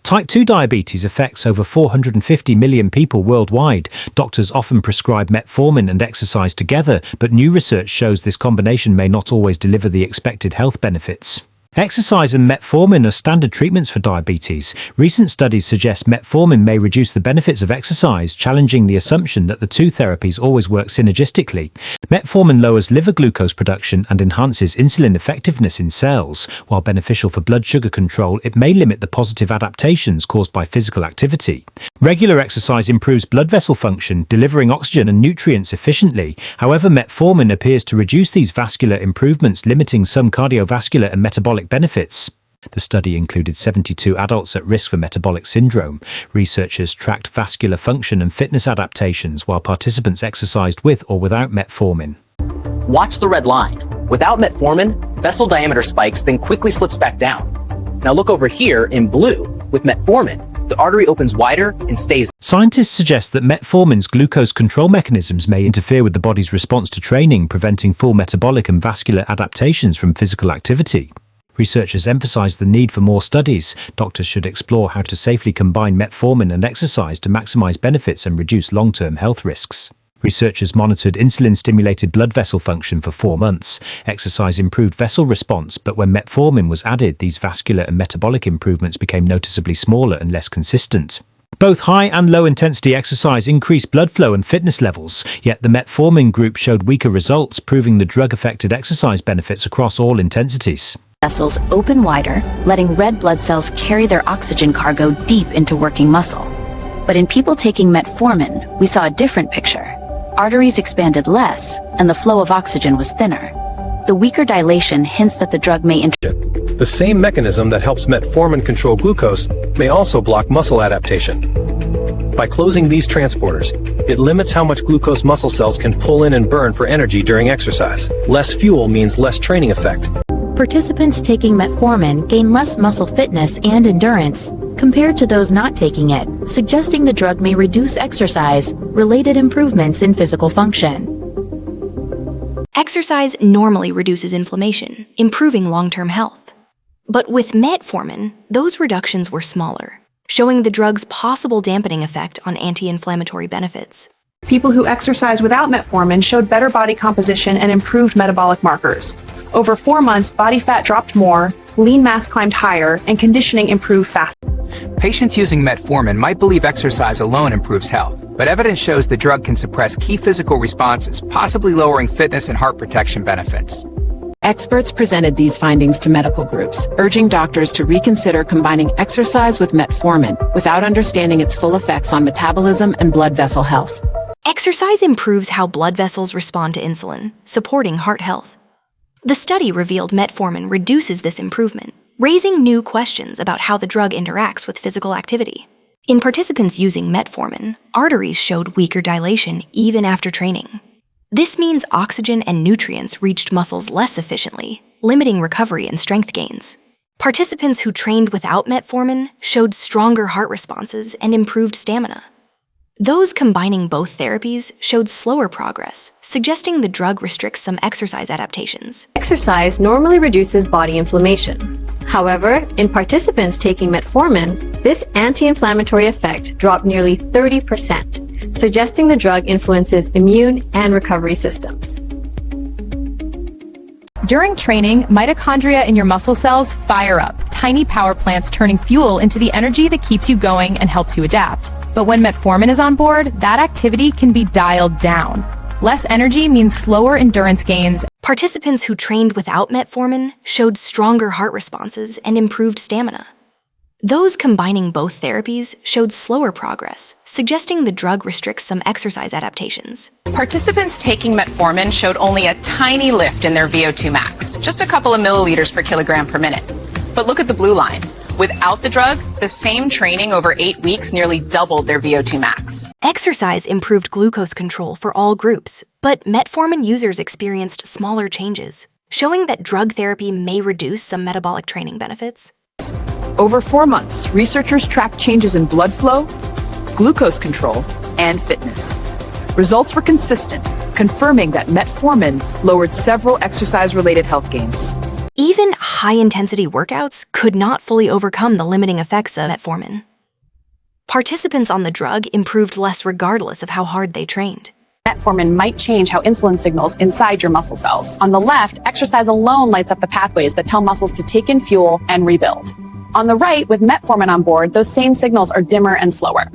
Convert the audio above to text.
Type 2 diabetes affects over 450 million people worldwide. Doctors often prescribe metformin and exercise together, but new research shows this combination may not always deliver the expected health benefits. Exercise and metformin are standard treatments for diabetes. Recent studies suggest metformin may reduce the benefits of exercise, challenging the assumption that the two therapies always work synergistically. Metformin lowers liver glucose production and enhances insulin effectiveness in cells. While beneficial for blood sugar control, it may limit the positive adaptations caused by physical activity. Regular exercise improves blood vessel function, delivering oxygen and nutrients efficiently. However, metformin appears to reduce these vascular improvements, limiting some cardiovascular and metabolic benefits. The study included 72 adults at risk for metabolic syndrome. Researchers tracked vascular function and fitness adaptations while participants exercised with or without metformin. Watch the red line. Without metformin, vessel diameter spikes, then quickly slips back down. Now look over here in blue. With metformin, the artery opens wider and stays. Scientists suggest that metformin's glucose control mechanisms may interfere with the body's response to training, preventing full metabolic and vascular adaptations from physical activity. Researchers emphasize the need for more studies. Doctors should explore how to safely combine metformin and exercise to maximize benefits and reduce long-term health risks. Researchers monitored insulin-stimulated blood vessel function for 4 months. Exercise improved vessel response, but when metformin was added, these vascular and metabolic improvements became noticeably smaller and less consistent. Both high and low-intensity exercise increased blood flow and fitness levels, yet the metformin group showed weaker results, proving the drug affected exercise benefits across all intensities. Vessels open wider, letting red blood cells carry their oxygen cargo deep into working muscle. But in people taking metformin, we saw a different picture. Arteries expanded less, and the flow of oxygen was thinner. The weaker dilation hints that the drug may The same mechanism that helps metformin control glucose may also block muscle adaptation. By closing these transporters, it limits how much glucose muscle cells can pull in and burn for energy during exercise. Less fuel means less training effect. Participants taking metformin gain less muscle fitness and endurance compared to those not taking it, suggesting the drug may reduce exercise-related improvements in physical function. Exercise normally reduces inflammation, improving long-term health. But with metformin, those reductions were smaller, showing the drug's possible dampening effect on anti-inflammatory benefits. People who exercised without metformin showed better body composition and improved metabolic markers. Over 4 months, body fat dropped more, lean mass climbed higher, and conditioning improved faster. Patients using metformin might believe exercise alone improves health, but evidence shows the drug can suppress key physical responses, possibly lowering fitness and heart protection benefits. Experts presented these findings to medical groups, urging doctors to reconsider combining exercise with metformin without understanding its full effects on metabolism and blood vessel health. Exercise improves how blood vessels respond to insulin, supporting heart health. The study revealed metformin reduces this improvement, raising new questions about how the drug interacts with physical activity. In participants using metformin, arteries showed weaker dilation even after training. This means oxygen and nutrients reached muscles less efficiently, limiting recovery and strength gains. Participants who trained without metformin showed stronger heart responses and improved stamina. Those combining both therapies showed slower progress, suggesting the drug restricts some exercise adaptations. Exercise normally reduces body inflammation. However, in participants taking metformin, this anti-inflammatory effect dropped nearly 30%, suggesting the drug influences immune and recovery systems. During training, mitochondria in your muscle cells fire up, tiny power plants turning fuel into the energy that keeps you going and helps you adapt. But when metformin is on board, that activity can be dialed down. Less energy means slower endurance gains. Participants who trained without metformin showed stronger heart responses and improved stamina. Those combining both therapies showed slower progress, suggesting the drug restricts some exercise adaptations. Participants taking metformin showed only a tiny lift in their VO2 max, just a couple of milliliters per kilogram per minute. But look at the blue line. Without the drug, the same training over 8 weeks nearly doubled their VO2 max. Exercise improved glucose control for all groups, but metformin users experienced smaller changes, showing that drug therapy may reduce some metabolic training benefits. Over 4 months, researchers tracked changes in blood flow, glucose control, and fitness. Results were consistent, confirming that metformin lowered several exercise-related health gains. Even high-intensity workouts could not fully overcome the limiting effects of metformin. Participants on the drug improved less regardless of how hard they trained. Metformin might change how insulin signals inside your muscle cells. On the left, exercise alone lights up the pathways that tell muscles to take in fuel and rebuild. On the right, with metformin on board, those same signals are dimmer and slower.